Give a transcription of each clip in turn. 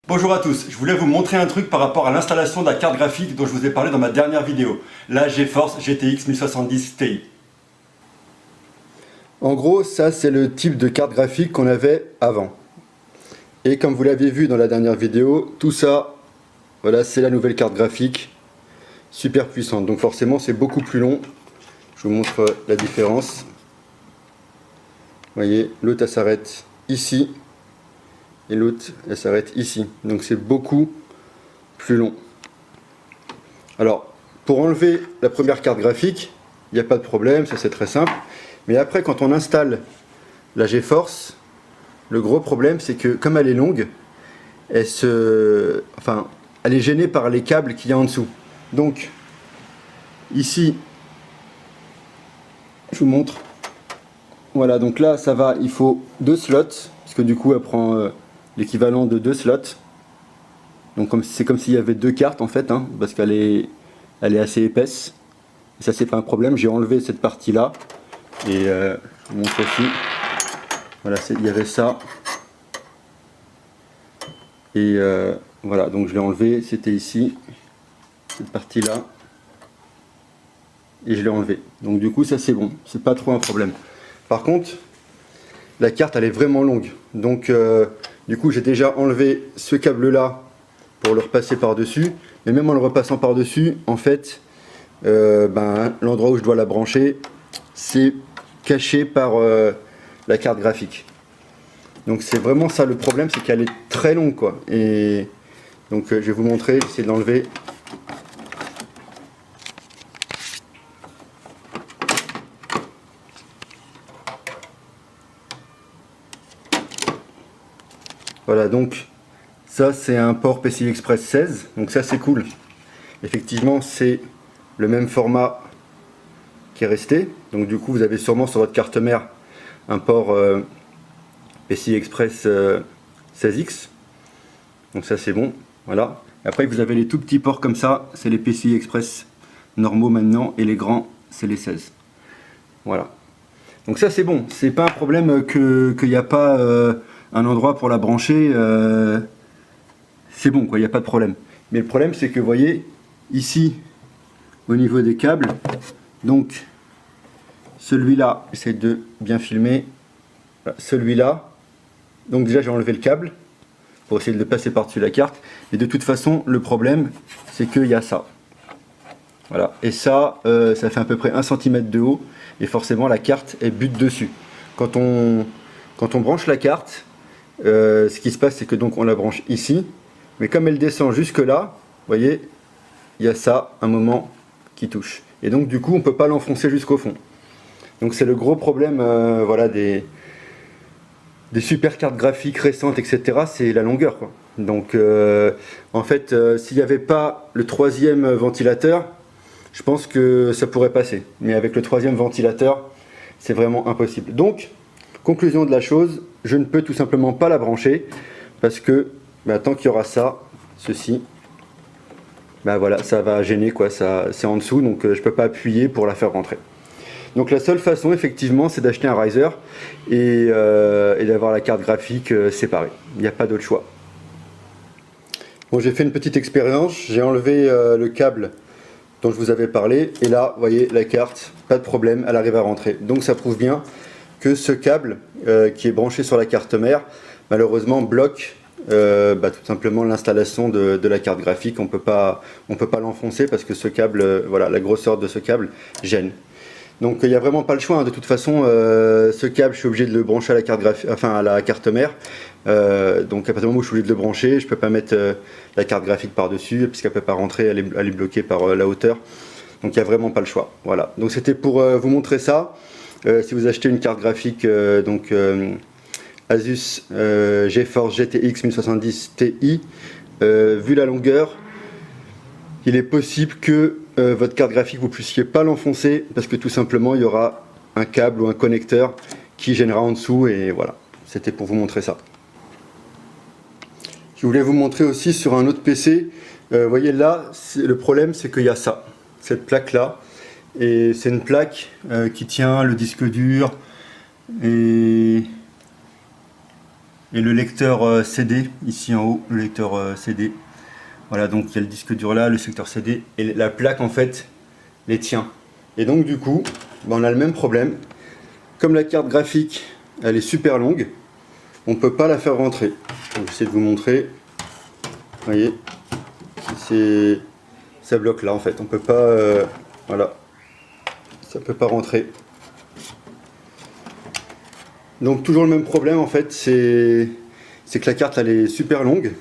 Bonjour à tous, je voulais vous montrer un truc par rapport à l'installation de la carte graphique dont je vous ai parlé dans ma dernière vidéo, la GeForce GTX 1070 Ti. En gros, ça c'est le type de carte graphique qu'on avait avant. Et comme vous l'avez vu dans la dernière vidéo, tout ça, voilà, c'est la nouvelle carte graphique, super puissante. Donc forcément c'est beaucoup plus long. Je vous montre la différence. Vous voyez, l'autre elle s'arrête ici. Et l'autre elle s'arrête ici, donc c'est beaucoup plus long. Alors pour enlever la première carte graphique, il n'y a pas de problème, ça c'est très simple, mais après quand on installe la GeForce, le gros problème c'est que comme elle est longue, elle est gênée par les câbles qu'il y a en dessous. Donc ici je vous montre, voilà, donc là ça va, il faut 2 slots, parce que du coup elle prend l'équivalent de 2 slots. Donc c'est comme s'il y avait 2 cartes en fait, hein, parce qu'elle est assez épaisse. Et ça c'est pas un problème, j'ai enlevé cette partie là. Et je vous montre aussi. Voilà, il y avait ça. Et voilà, donc je l'ai enlevé, c'était ici, cette partie là. Et je l'ai enlevé. Donc du coup ça c'est bon, c'est pas trop un problème. Par contre, la carte elle est vraiment longue. Donc du coup j'ai déjà enlevé ce câble là pour le repasser par dessus, mais même en le repassant par dessus, en fait l'endroit où je dois la brancher c'est caché par la carte graphique. Donc c'est vraiment ça le problème, c'est qu'elle est très longue quoi. Et donc je vais vous montrer, essayer de l'enlever. Voilà, donc ça c'est un port PCI Express 16, donc ça c'est cool. Effectivement c'est le même format qui est resté, donc du coup vous avez sûrement sur votre carte mère un port PCI Express 16X, donc ça c'est bon, voilà. Après vous avez les tout petits ports comme ça, c'est les PCI Express normaux maintenant, et les grands c'est les 16. Voilà. Donc ça c'est bon, c'est pas un problème qu'il n'y a pas un endroit pour la brancher, c'est bon quoi, il n'y a pas de problème. Mais le problème c'est que vous voyez, ici, au niveau des câbles, donc celui-là, j'essaie de bien filmer, celui-là, donc déjà j'ai enlevé le câble, pour essayer de le passer par-dessus la carte, et de toute façon, le problème, c'est qu'il y a ça. Voilà, et ça, ça fait à peu près 1 cm de haut, et forcément la carte, elle bute dessus. Quand on branche la carte, ce qui se passe, c'est que donc on la branche ici, mais comme elle descend jusque là, vous voyez, il y a ça, un moment qui touche. Et donc du coup, on ne peut pas l'enfoncer jusqu'au fond. Donc c'est le gros problème voilà, des super cartes graphiques récentes, etc. C'est la longueur, quoi. Donc en fait, s'il n'y avait pas le 3e ventilateur, je pense que ça pourrait passer. Mais avec le 3e ventilateur, c'est vraiment impossible. Donc, conclusion de la chose, je ne peux tout simplement pas la brancher parce que tant qu'il y aura ça, ceci, voilà, ça va gêner quoi, c'est en dessous, donc je ne peux pas appuyer pour la faire rentrer. Donc la seule façon effectivement c'est d'acheter un riser et d'avoir la carte graphique séparée. Il n'y a pas d'autre choix. Bon, j'ai fait une petite expérience, j'ai enlevé le câble dont je vous avais parlé et là vous voyez la carte, pas de problème, elle arrive à rentrer. Donc ça prouve bien que ce câble qui est branché sur la carte mère malheureusement bloque tout simplement l'installation de la carte graphique. On peut pas l'enfoncer parce que ce câble, voilà, la grosseur de ce câble gêne. Donc il n'y a vraiment pas le choix, hein. De toute façon ce câble je suis obligé de le brancher à la carte à la carte mère. Donc à partir du moment où je suis obligé de le brancher, je ne peux pas mettre la carte graphique par dessus puisqu'elle ne peut pas rentrer, elle est bloquée par la hauteur. Donc il n'y a vraiment pas le choix. Voilà. Donc c'était pour vous montrer ça. Si vous achetez une carte graphique Asus GeForce GTX 1070 Ti, vu la longueur, il est possible que votre carte graphique vous puissiez pas l'enfoncer parce que tout simplement il y aura un câble ou un connecteur qui gênera en dessous et voilà, c'était pour vous montrer ça. Je voulais vous montrer aussi sur un autre PC, vous voyez là, le problème c'est qu'il y a ça, cette plaque là, et c'est une plaque qui tient le disque dur et et le lecteur CD, ici en haut, le lecteur CD. Voilà, donc il y a le disque dur là, le secteur CD, et la plaque en fait les tient. Et donc du coup, on a le même problème. Comme la carte graphique, elle est super longue, on ne peut pas la faire rentrer. Donc j'essaie de vous montrer. Vous voyez, ça bloque là en fait, on peut pas, voilà, ça peut pas rentrer. Donc toujours le même problème en fait, c'est que la carte elle est super longue.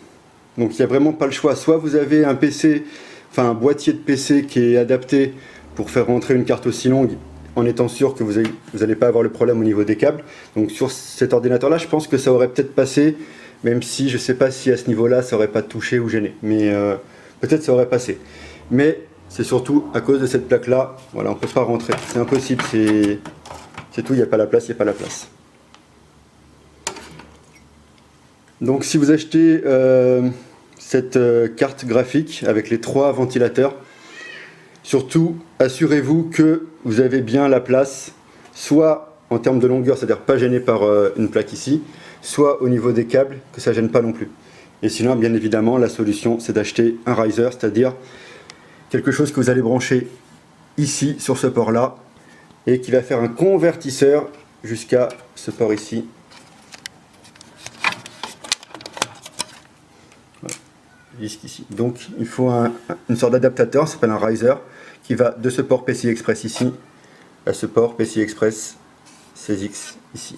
Donc il n'y a vraiment pas le choix. Soit vous avez un PC, enfin un boîtier de PC qui est adapté pour faire rentrer une carte aussi longue en étant sûr que vous n'allez pas avoir le problème au niveau des câbles. Donc sur cet ordinateur là, je pense que ça aurait peut-être passé, même si je ne sais pas si à ce niveau-là ça aurait pas touché ou gêné. Mais peut-être ça aurait passé. Mais c'est surtout à cause de cette plaque là, voilà, on ne peut pas rentrer. C'est impossible, c'est tout, il n'y a pas la place, il n'y a pas la place. Donc si vous achetez cette carte graphique avec les 3 ventilateurs, surtout assurez-vous que vous avez bien la place, soit en termes de longueur, c'est-à-dire pas gêné par une plaque ici, soit au niveau des câbles, que ça gêne pas non plus. Et sinon, bien évidemment, la solution c'est d'acheter un riser, c'est-à-dire quelque chose que vous allez brancher ici sur ce port là et qui va faire un convertisseur jusqu'à ce port ici. Jusqu'ici. Donc il faut une sorte d'adaptateur, ça s'appelle un riser, qui va de ce port PCI Express ici à ce port PCI Express 16X ici.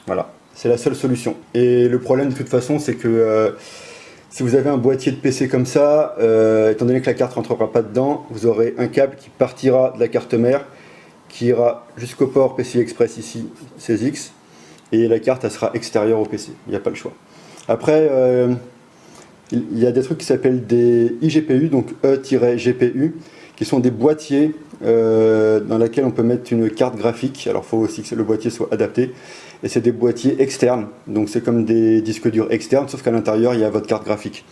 Voilà, c'est la seule solution. Et le problème de toute façon, c'est que si vous avez un boîtier de PC comme ça, étant donné que la carte ne rentrera pas dedans, vous aurez un câble qui partira de la carte mère, qui ira jusqu'au port PCI Express ici 16X, et la carte elle sera extérieure au PC, il n'y a pas le choix. Après, il y a des trucs qui s'appellent des iGPU, donc E-GPU, qui sont des boîtiers dans lesquels on peut mettre une carte graphique. Alors il faut aussi que le boîtier soit adapté. Et c'est des boîtiers externes, donc c'est comme des disques durs externes, sauf qu'à l'intérieur il y a votre carte graphique.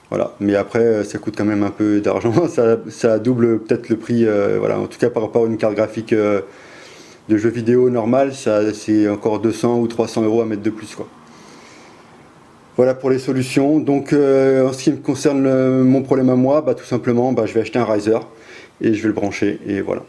Voilà, mais après ça coûte quand même un peu d'argent, ça double peut-être le prix, voilà. En tout cas par rapport à une carte graphique de jeu vidéo normal, c'est encore 200 ou 300 € à mettre de plus, quoi. Voilà pour les solutions. Donc en ce qui me concerne mon problème à moi, tout simplement je vais acheter un riser et je vais le brancher et voilà.